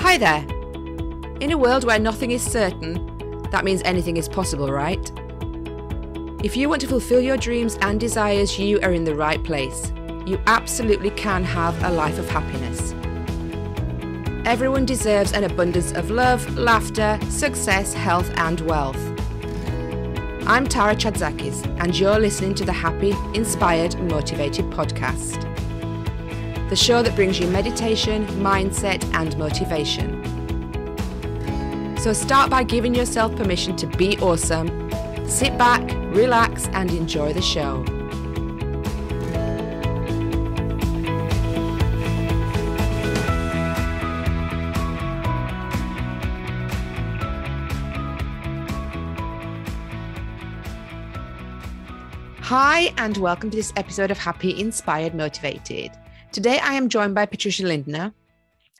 Hi there. In a world where nothing is certain, that means anything is possible, right? If you want to fulfill your dreams and desires, you are in the right place. You absolutely can have a life of happiness. Everyone deserves an abundance of love, laughter, success, health, and wealth. I'm Tara Chadzakis, and you're listening to the Happy, Inspired, Motivated podcast. The show that brings you meditation, mindset, and motivation. So start by giving yourself permission to be awesome. Sit back, relax, and enjoy the show. Hi, and welcome to this episode of Happy, Inspired, Motivated. Today, I am joined by Patricia Lindner.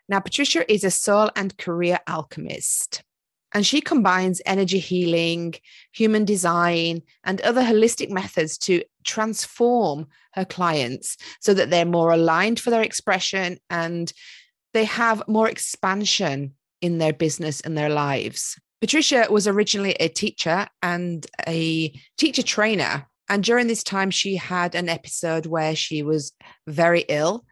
Now, Patricia is a soul and career alchemist, and she combines energy healing, human design, and other holistic methods to transform her clients so that they're more aligned for their expression and they have more expansion in their business and their lives. Patricia was originally a teacher and a teacher trainer. And during this time, she had an episode where she was very ill,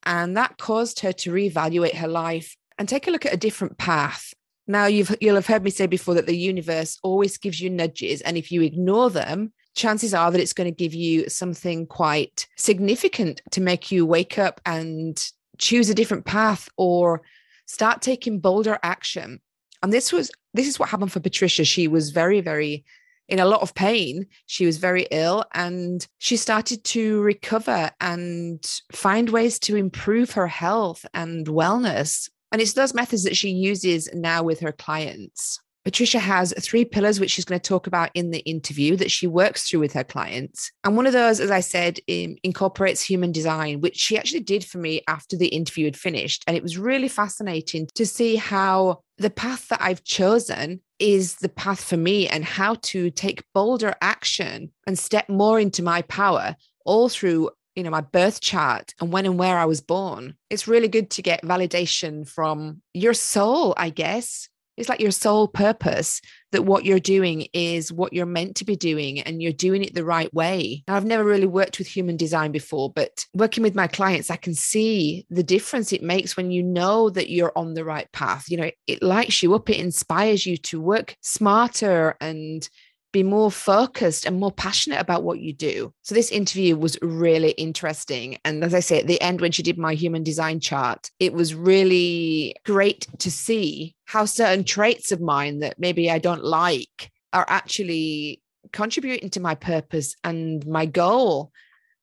and that caused her to reevaluate her life and take a look at a different path. Now, you'll have heard me say before that the universe always gives you nudges, and if you ignore them, chances are that it's going to give you something quite significant to make you wake up and choose a different path or start taking bolder action. And this is what happened for Patricia. She was very in a lot of pain. She was very ill, and she started to recover and find ways to improve her health and wellness. And it's those methods that she uses now with her clients. Patricia has 3 pillars, which she's going to talk about in the interview, that she works through with her clients. And one of those, as I said, incorporates human design, which she actually did for me after the interview had finished. And it was really fascinating to see how the path that I've chosen is the path for me, and how to take bolder action and step more into my power, all through my birth chart and when and where I was born. It's really good to get validation from your soul, I guess. It's like your soul purpose, that what you're doing is what you're meant to be doing and you're doing it the right way. Now, I've never really worked with human design before, but working with my clients, I can see the difference it makes when you know that you're on the right path. It lights you up, it inspires you to work smarter and be more focused and more passionate about what you do. So this interview was really interesting. And as I say, at the end, when she did my human design chart, it was really great to see how certain traits of mine that maybe I don't like are actually contributing to my purpose and my goal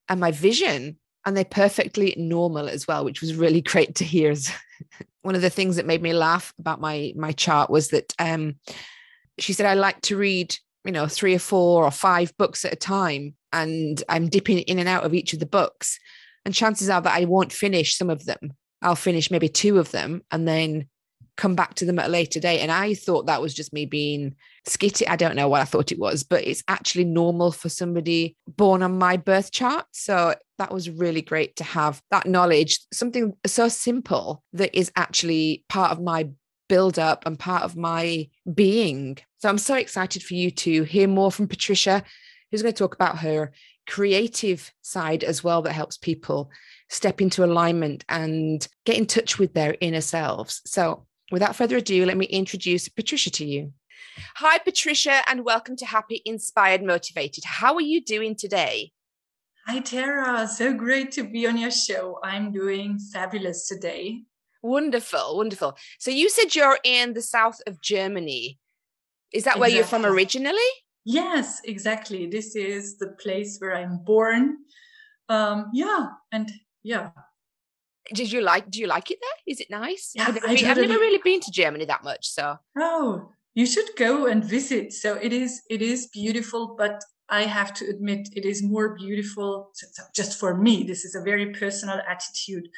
and my vision. And they're perfectly normal as well, which was really great to hear. One of the things that made me laugh about my chart was that she said, I like to read 3 or 4 or 5 books at a time, and I'm dipping in and out of each of the books. And chances are that I won't finish some of them. I'll finish maybe 2 of them and then come back to them at a later date. And I thought that was just me being skitty. I don't know what I thought it was, but it's actually normal for somebody born on my birth chart. So that was really great to have that knowledge, something so simple that is actually part of my build up and part of my being. So I'm so excited for you to hear more from Patricia, who's going to talk about her creative side as well, that helps people step into alignment and get in touch with their inner selves. So without further ado, let me introduce Patricia to you. Hi, Patricia, and welcome to Happy, Inspired, Motivated. How are you doing today? Hi, Tara. So great to be on your show. I'm doing fabulous today. Wonderful. So you said you're in the south of Germany. Is that where you're from originally? Yes, exactly. This is the place where I'm born. Do you like it there? Is it nice? Yeah, I've never really been to Germany that much. So you should go and visit. So it is beautiful, but I have to admit it is more beautiful. So just for me, this is a very personal attitude.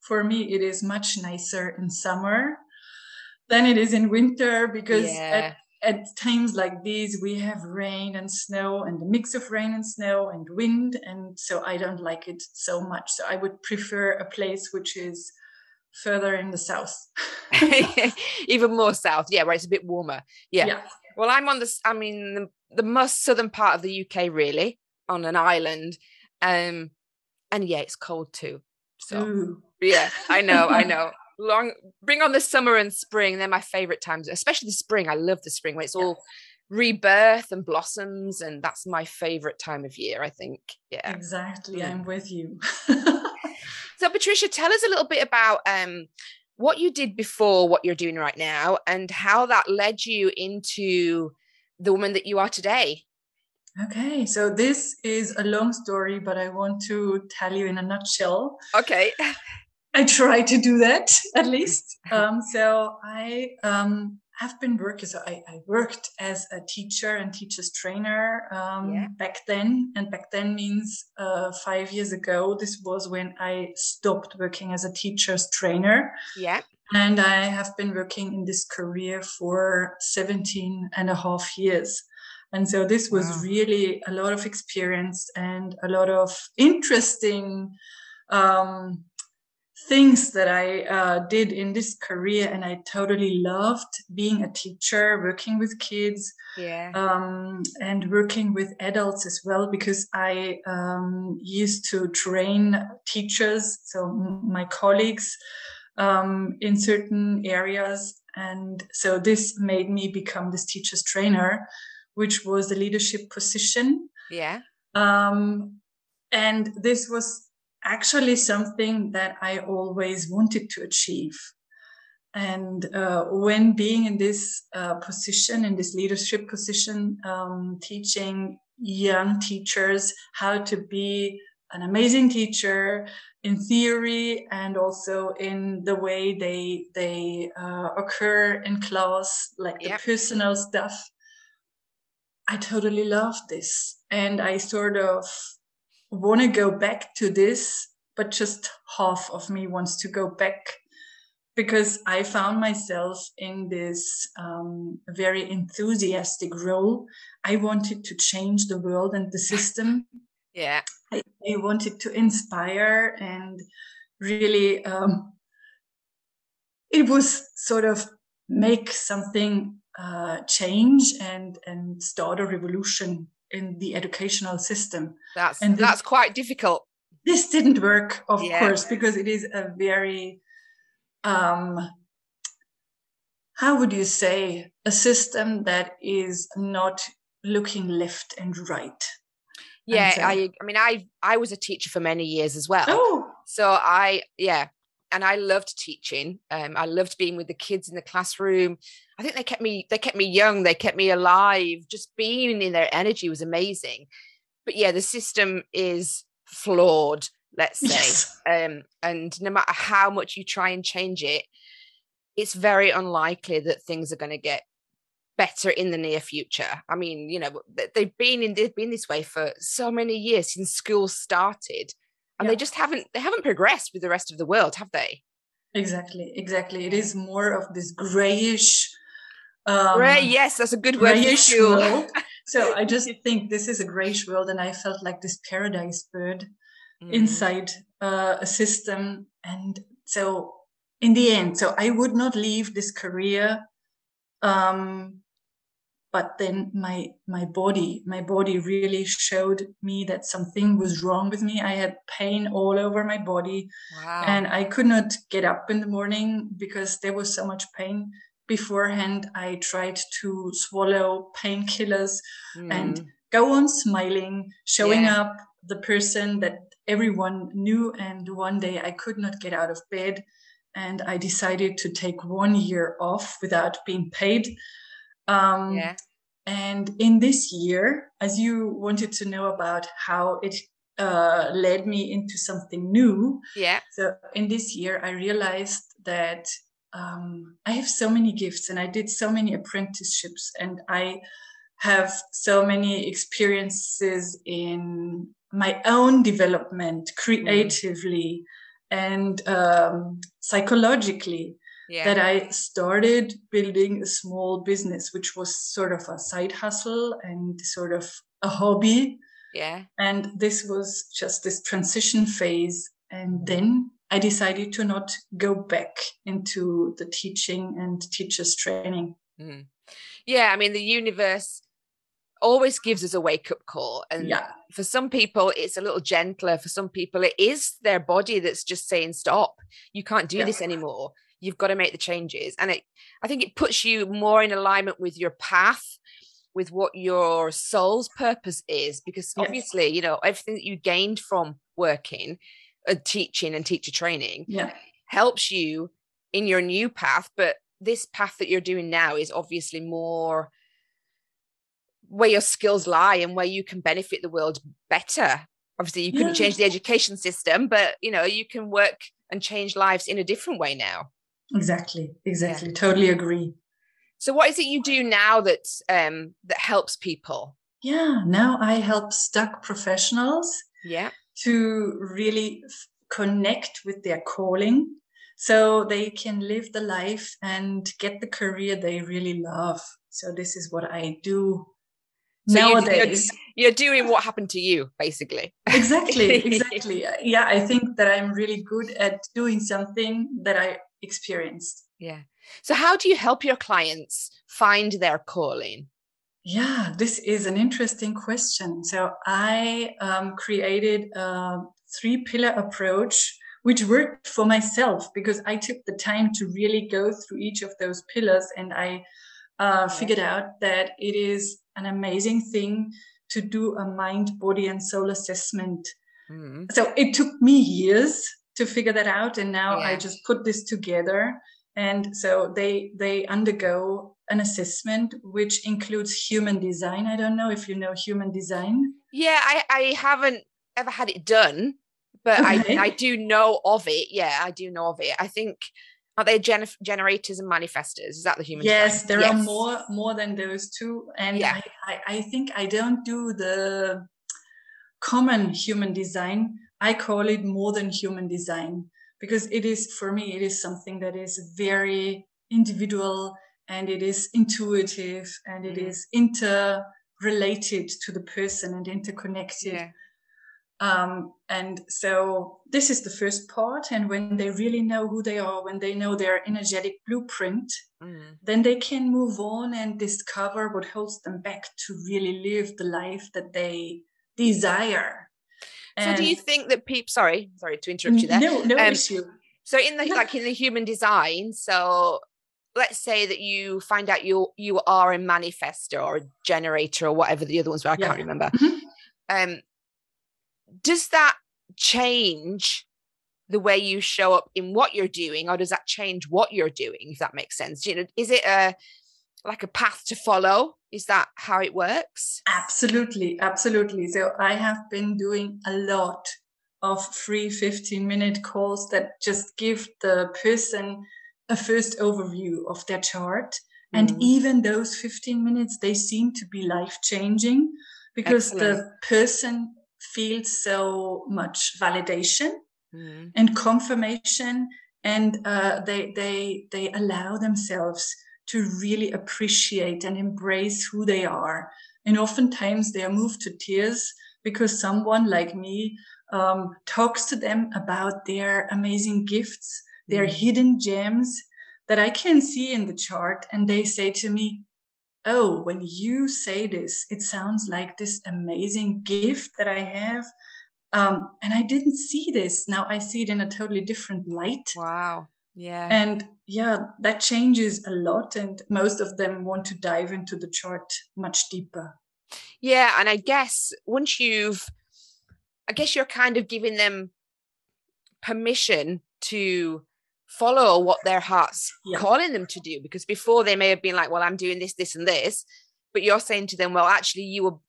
For me, it is much nicer in summer than it is in winter, because at times like these, we have rain and snow, and a mix of rain and snow and wind. And so I don't like it so much. So I would prefer a place which is further in the south. Even more south, yeah, where it's a bit warmer. Yeah. Well, I'm on the most southern part of the UK, really, on an island, and yeah, it's cold too. So Ooh. yeah, I know. Bring on the summer and spring. They're my favorite times, especially the spring. I love the spring when it's all rebirth and blossoms, and that's my favorite time of year, I think. Yeah, exactly. I'm with you. So Patricia, tell us a little bit about what you did before what you're doing right now, and how that led you into the woman that you are today. Okay, so this is a long story, but I want to tell you in a nutshell. Okay. I try to do that at least. So I have been working. So I worked as a teacher and teacher's trainer back then. And back then means 5 years ago. This was when I stopped working as a teacher's trainer. Yeah. And I have been working in this career for 17 and a half years. And so this was really a lot of experience and a lot of interesting things that I did in this career. And I totally loved being a teacher, working with kids, and working with adults as well, because I used to train teachers, so my colleagues, in certain areas. And so this made me become this teacher's trainer, which was a leadership position. Yeah. And this was actually something that I always wanted to achieve. And when being in this position, in this leadership position, teaching young teachers how to be an amazing teacher in theory and also in the way they occur in class, like the personal stuff, I totally love this. And I sort of want to go back to this, but just half of me wants to go back, because I found myself in this very enthusiastic role. I wanted to change the world and the system. Yeah. I wanted to inspire, and really it was sort of make something change and start a revolution in the educational system. That's quite difficult. This didn't work, of course, because it is a very how would you say, a system that is not looking left and right. Yeah, I was a teacher for many years as well. So and I loved teaching. I loved being with the kids in the classroom. I think they kept me young, they kept me alive. Just being in their energy was amazing. But yeah, the system is flawed, let's say. Yes. And no matter how much you try and change it, it's very unlikely that things are going to get better in the near future. I mean, they've been this way for so many years since school started, and they just haven't progressed with the rest of the world, have they? Exactly. It is more of this grayish. Yes, that's a good word for school. World. So I just think this is a grayish world, and I felt like this paradise bird inside a system. And so in the end, so I would not leave this career. But then my body really showed me that something was wrong with me. I had pain all over my body. Wow. And I could not get up in the morning because there was so much pain. Beforehand, I tried to swallow painkillers and go on smiling, showing up the person that everyone knew. And one day I could not get out of bed, and I decided to take 1 year off without being paid. And in this year, as you wanted to know about how it led me into something new. So in this year, I realized that I have so many gifts, and I did so many apprenticeships, and I have so many experiences in my own development creatively and psychologically. That I started building a small business, which was sort of a side hustle and sort of a hobby. And this was just this transition phase. And then I decided to not go back into the teaching and teachers training. Mm. Yeah, I mean, the universe always gives us a wake-up call. And for some people, it's a little gentler. For some people, it is their body that's just saying, stop. You can't do this anymore. You've got to make the changes. And I think it puts you more in alignment with your path, with what your soul's purpose is. Because obviously, you know, everything that you gained from working, teaching and teacher training helps you in your new path. But this path that you're doing now is obviously more where your skills lie and where you can benefit the world better. Obviously, you couldn't change the education system, but, you know, you can work and change lives in a different way now. Exactly. Totally agree. So what is it you do now that helps people? Yeah, now I help stuck professionals to really connect with their calling so they can live the life and get the career they really love. So this is what I do. So nowadays, you're doing what happened to you, basically. Exactly. Yeah, I think that I'm really good at doing something that I experienced. Yeah. So how do you help your clients find their calling? Yeah, this is an interesting question. So I created a 3-pillar approach, which worked for myself because I took the time to really go through each of those pillars, and I figured out that it is an amazing thing to do a mind, body, and soul assessment. So it took me years to figure that out, and now I just put this together. And so they undergo an assessment which includes human design. I don't know if you know human design. Yeah, I haven't ever had it done, but I do know of it. Yeah, I do know of it. I think, are they generators and manifestors? Is that the human design? Yes, there are more than those two. And I think I don't do the common human design. I call it more than human design, because it is, for me, it is something that is very individual, and it is intuitive, and it is interrelated to the person and interconnected. And so this is the first part. And when they really know who they are, when they know their energetic blueprint, then they can move on and discover what holds them back to really live the life that they desire. So do you think that people, sorry to interrupt you there. No issue. So in the human design, so let's say that you find out you are a manifestor or a generator or whatever the other ones were, I can't remember. Does that change the way you show up in what you're doing, or does that change what you're doing, if that makes sense? You know, is it like a path to follow? Is that how it works? Absolutely. So I have been doing a lot of free 15-minute calls that just give the person a first overview of their chart. And even those 15 minutes, they seem to be life-changing, because the person feels so much validation and confirmation, and they allow themselves to really appreciate and embrace who they are. And oftentimes they are moved to tears because someone like me talks to them about their amazing gifts, their hidden gems that I can see in the chart. And they say to me, oh, when you say this, it sounds like this amazing gift that I have. And I didn't see this. Now I see it in a totally different light. Wow. Yeah. And that changes a lot. And most of them want to dive into the chart much deeper. Yeah. And I guess you're kind of giving them permission to follow what their heart's calling them to do, because before they may have been like, well, I'm doing this, this, and this, but you're saying to them, well, actually your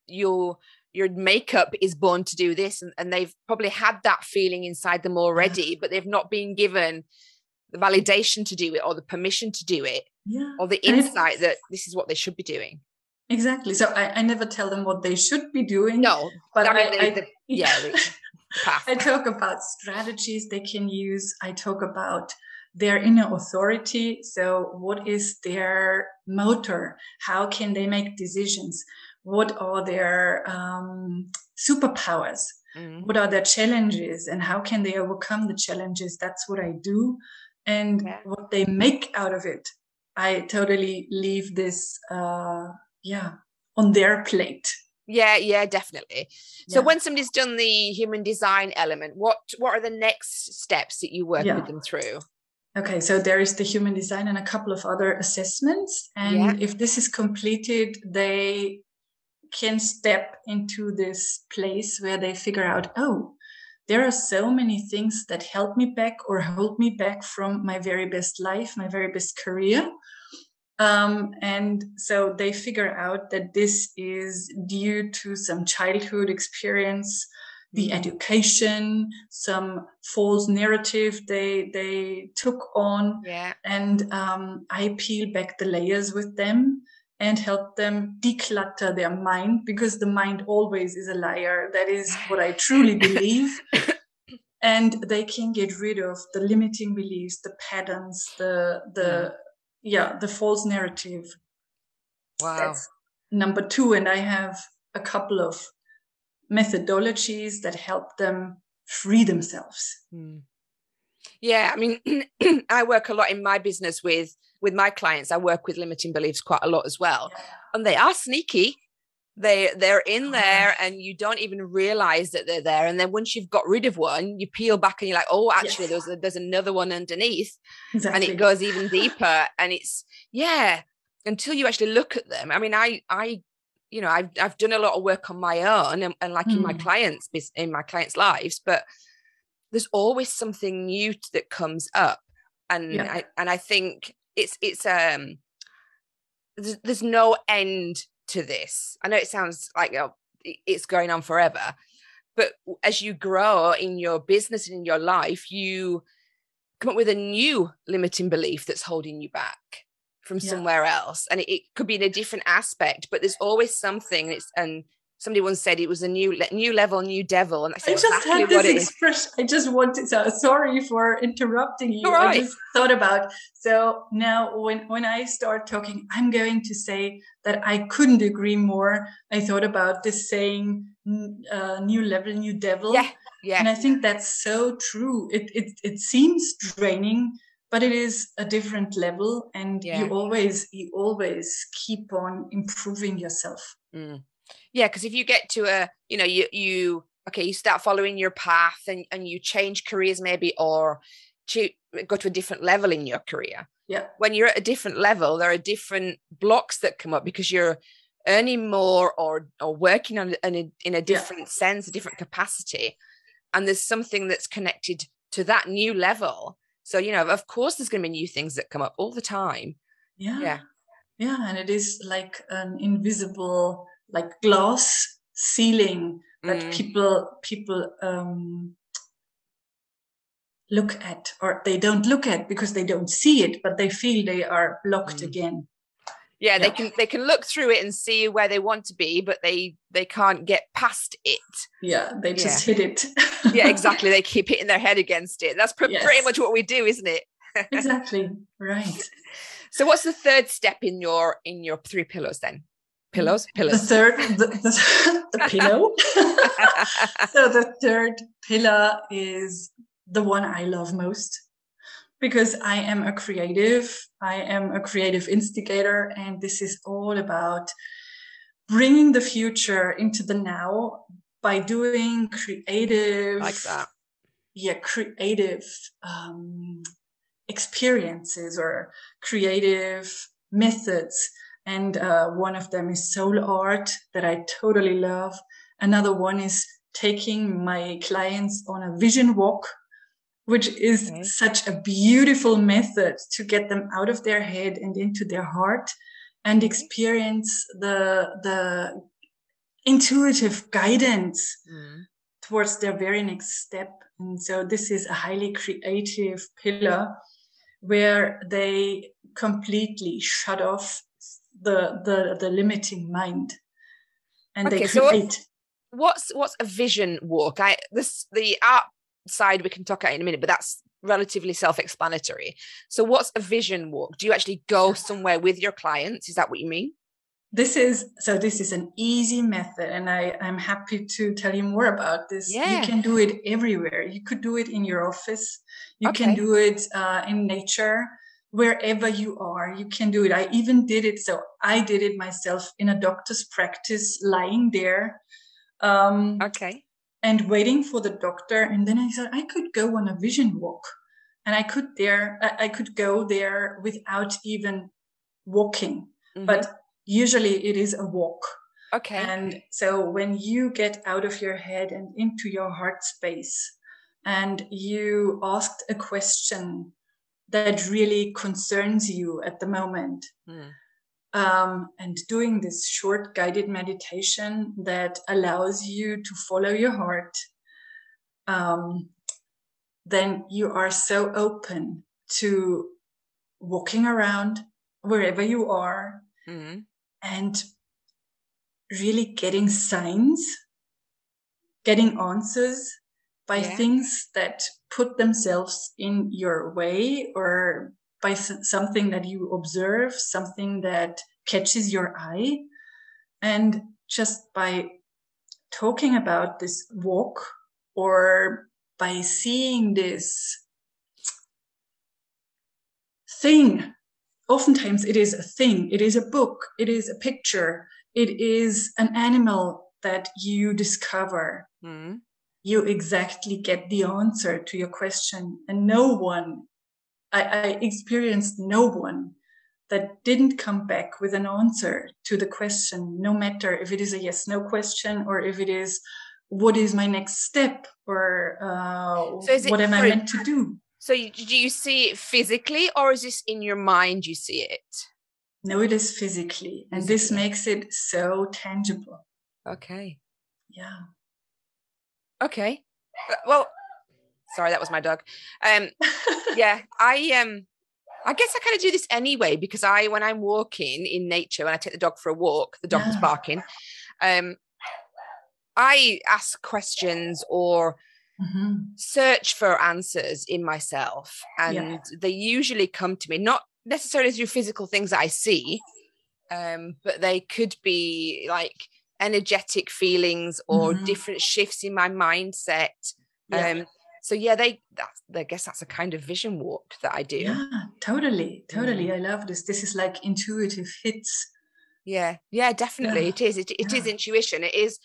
makeup is born to do this. And they've probably had that feeling inside them already, but they've not been given the validation to do it, or the permission to do it, or the insight that this is what they should be doing. Exactly. So I never tell them what they should be doing. No, but the path. I talk about strategies they can use. I talk about their inner authority. So what is their motor? How can they make decisions? What are their superpowers? What are their challenges and how can they overcome the challenges? That's what I do. And what they make out of it, I totally leave this, on their plate. Yeah, definitely. So when somebody's done the human design element, what are the next steps that you work with them through? Okay, so there is the human design and a couple of other assessments. And if this is completed, they can step into this place where they figure out, oh, there are so many things that held me back or hold me back from my very best life, my very best career. And so they figure out that this is due to some childhood experience, the education, some false narrative they took on. And I peel back the layers with them and help them declutter their mind, because the mind always is a liar. That is what I truly believe. And they can get rid of the limiting beliefs, the patterns, the false narrative. Wow. That's number 2. And I have a couple of methodologies that help them free themselves. Yeah, I mean, I work a lot in my business with my clients. I work with limiting beliefs quite a lot as well. And they are sneaky. They're in there and you don't even realize that they're there. And then once you've got rid of one, you peel back and you're like, oh, actually, there's another one underneath. Exactly. And it goes even deeper. And it's, until you actually look at them. I mean, I've done a lot of work on my own and like in my clients' lives, but there's always something new that comes up. And I think there's no end to this. I know it sounds like it's going on forever, but as you grow in your business and in your life, you come up with a new limiting belief that's holding you back from somewhere else. And it could be in a different aspect, but there's always something. And somebody once said it was a new level, new devil. And that's exactly what it is. I just wanted to, sorry for interrupting you. Right. I just thought about, so now when I start talking, I'm going to say that I couldn't agree more. I thought about this saying, new level, new devil. Yeah. And I think that's so true. It seems draining, but it is a different level. And you always keep on improving yourself. Yeah, because if you get to you start following your path and you change careers maybe, or go to a different level in your career. Yeah. When you're at a different level, there are different blocks that come up because you're earning more or working on in a different sense, a different capacity. And there's something that's connected to that new level. So, of course, there's going to be new things that come up all the time. Yeah. And it is like an invisible, like glass ceiling that people look at, or they don't look at because they don't see it, but they feel they are blocked again. Yeah, they can look through it and see where they want to be, but they can't get past it. Yeah, they just hit it. Yeah, exactly. They keep hitting their head against it. That's pretty much what we do, isn't it? Exactly. Right. So what's the third step in your 3 pillars then? Pillars. The third, the pillow. So the third pillar is the one I love most, because I am a creative. I am a creative instigator, and this is all about bringing the future into the now by doing creative, like that. Yeah, creative experiences or creative methods. And one of them is soul art that I totally love. Another one is taking my clients on a vision walk, which is such a beautiful method to get them out of their head and into their heart and experience the intuitive guidance towards their very next step. And so this is a highly creative pillar where they completely shut off the limiting mind and they create. So what's a vision walk? The art side we can talk about in a minute, but that's relatively self-explanatory. So what's a vision walk? Do you actually go somewhere with your clients? Is that what you mean? This is an easy method, and I'm happy to tell you more about this. Yeah. You can do it everywhere. You could do it in your office. You Okay. can do it in nature, wherever you are. You can do it. I even did it. So I did it myself in a doctor's practice, lying there. Okay. And waiting for the doctor. And then I thought I could go on a vision walk, and I could go there without even walking. Mm-hmm. But usually it is a walk. Okay. And so when you get out of your head and into your heart space, and you asked a question that really concerns you at the moment, and doing this short guided meditation that allows you to follow your heart, then you are so open to walking around wherever you are, and really getting signs, getting answers by things that put themselves in your way, or by something that you observe, something that catches your eye. And just by talking about this walk, or by seeing this thing, oftentimes it is a thing, it is a book, it is a picture, it is an animal that you discover, you exactly get the answer to your question. And I experienced no one that didn't come back with an answer to the question, no matter if it is a yes/no question, or if it is, what is my next step, or what am I meant to do? So do you see it physically, or is this in your mind you see it? No, it is physically. And this makes it so tangible. Okay. Yeah. Okay. Well, sorry, that was my dog. Yeah, I guess I kind of do this anyway, because when I'm walking in nature, when I take the dog for a walk, the dog was barking. I ask questions or search for answers in myself, and they usually come to me, not necessarily through physical things that I see, but they could be like energetic feelings or different shifts in my mindset. So I guess that's a kind of vision walk that I do. Yeah, totally. I love this. This is like intuitive hits. Yeah, definitely. It is. It is intuition. It is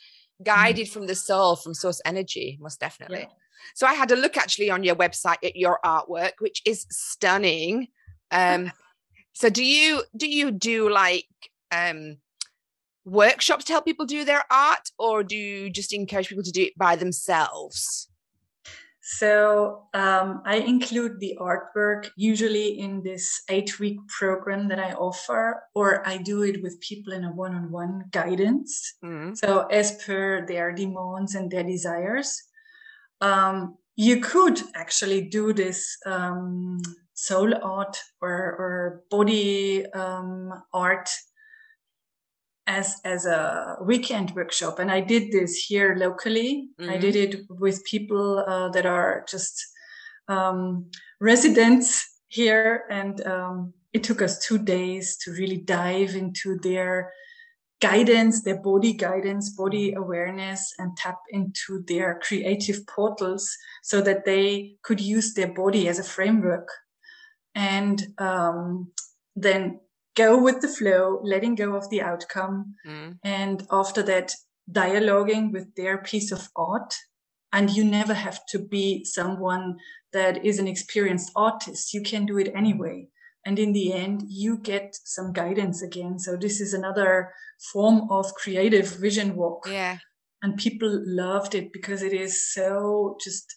guided from the soul, from source energy, most definitely. Yeah. So I had a look actually on your website at your artwork, which is stunning. So do you do like workshops to help people do their art, or do you just encourage people to do it by themselves? So I include the artwork usually in this 8-week program that I offer, or I do it with people in a one-on-one guidance. So as per their demands and their desires. You could actually do this soul art or body art as a weekend workshop. And I did this here locally. I did it with people that are just residents here. And it took us 2 days to really dive into their guidance, their body guidance, body awareness, and tap into their creative portals so that they could use their body as a framework. And then go with the flow, letting go of the outcome. And after that, dialoguing with their piece of art. And you never have to be someone that is an experienced artist. You can do it anyway. And in the end, you get some guidance again. So this is another form of creative vision walk. Yeah. And people loved it because it is so just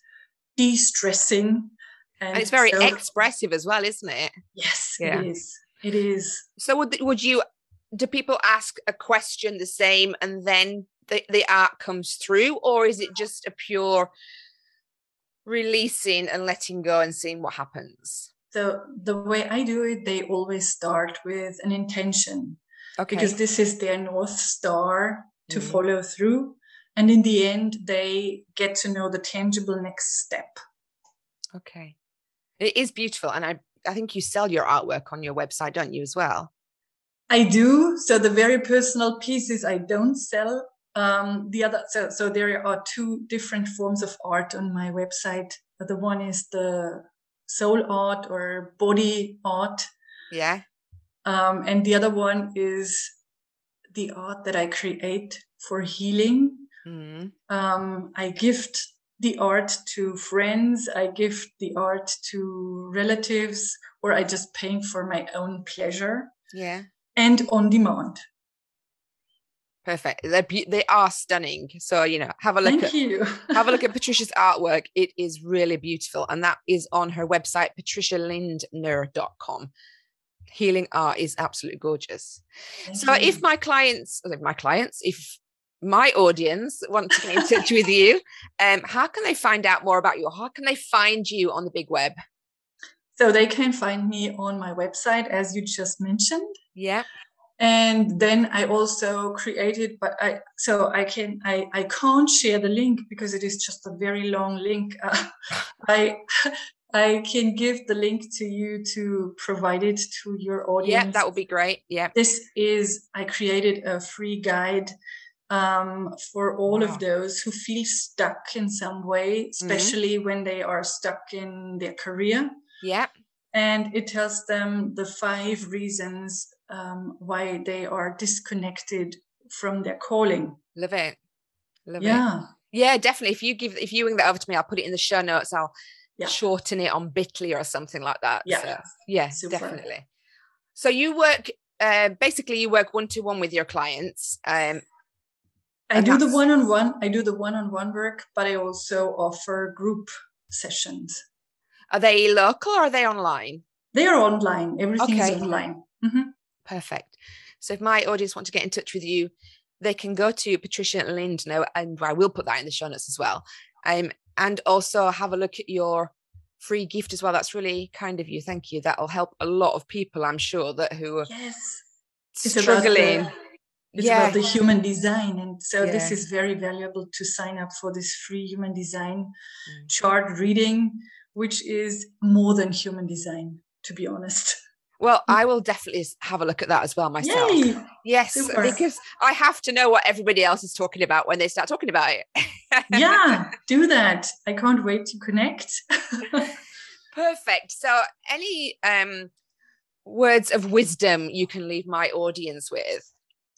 de-stressing. And it's very expressive as well, isn't it? Yes, it is. It is. So do people ask a question the same and then the art comes through, or is it just a pure releasing and letting go and seeing what happens? So the way I do it, they always start with an intention. Okay. Because this is their North Star to follow through. And in the end, they get to know the tangible next step. Okay. It is beautiful. And I think you sell your artwork on your website, don't you, as well? I do. So the very personal pieces I don't sell. The other, so there are two different forms of art on my website. The one is the soul art or body art. Yeah. And the other one is the art that I create for healing. I gift the art to friends. I gift the art to relatives, or I just paint for my own pleasure. Yeah. And on demand. Perfect. They are stunning. So, have a look. Have a look at Patricia's artwork. It is really beautiful. And that is on her website, patricialindner.com. Healing art is absolutely gorgeous. If my audience want to get in touch with you, how can they find out more about you? How can they find you on the big web? So they can find me on my website, as you just mentioned. Yeah. And then I also created, but I can't share the link because it is just a very long link. I can give the link to you to provide it to your audience. Yeah, that would be great. Yeah. I created a free guide for all of those who feel stuck in some way, especially when they are stuck in their career. Yeah. And it tells them the 5 reasons why they are disconnected from their calling. Love it. Yeah, definitely. If you bring that over to me, I'll put it in the show notes. I'll shorten it on Bitly or something like that. Yeah. So, definitely. So you work basically you work one-to-one with your clients. I do the one-on-one work, but I also offer group sessions. Are they local or are they online? They are online. Everything is online. Perfect. So if my audience want to get in touch with you, they can go to Patricia Lindner, and I will put that in the show notes as well. And also have a look at your free gift as well. That's really kind of you. Thank you. That'll help a lot of people, I'm sure, who are struggling. It's about the human design. And so this is very valuable to sign up for this free human design chart reading, which is more than human design, to be honest. Well, I will definitely have a look at that as well myself. Yay! Yes, super. Because I have to know what everybody else is talking about when they start talking about it. Yeah, do that. I can't wait to connect. Perfect. So any words of wisdom you can leave my audience with?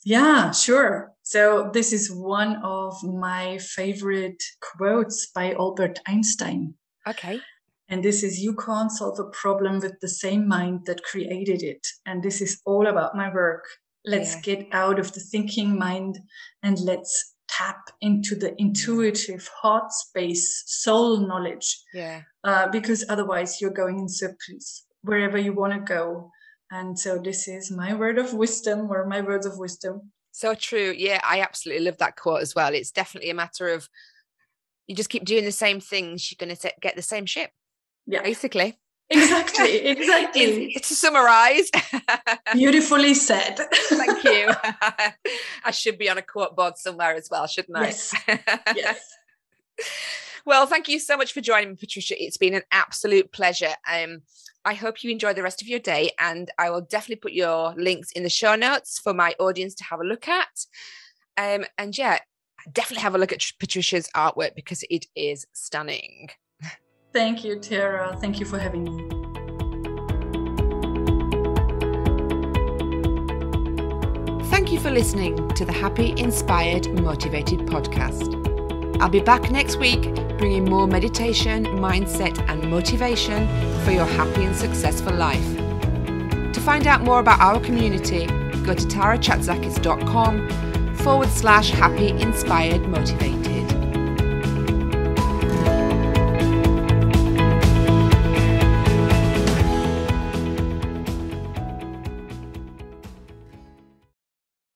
Yeah, sure. So this is one of my favorite quotes by Albert Einstein. Okay. And this is, you can't solve a problem with the same mind that created it. And this is all about my work. Let's get out of the thinking mind and let's tap into the intuitive heart space, soul knowledge. Yeah. Because otherwise you're going in circles wherever you want to go. And so this is my word of wisdom, or my words of wisdom. So true. Yeah, I absolutely love that quote as well. It's definitely a matter of you just keep doing the same things, you're going to get the same shit. Yeah, basically. Exactly. To summarize. Beautifully said. Thank you. I should be on a quote board somewhere as well, shouldn't I? Yes. Well, thank you so much for joining me, Patricia. It's been an absolute pleasure. I hope you enjoy the rest of your day, and I will definitely put your links in the show notes for my audience to have a look at. And definitely have a look at Patricia's artwork because it is stunning. Thank you, Tara. Thank you for having me. Thank you for listening to the Happy, Inspired, Motivated podcast. I'll be back next week bringing more meditation, mindset, and motivation for your happy and successful life. To find out more about our community, go to tarachatzakis.com/happy, inspired, motivated.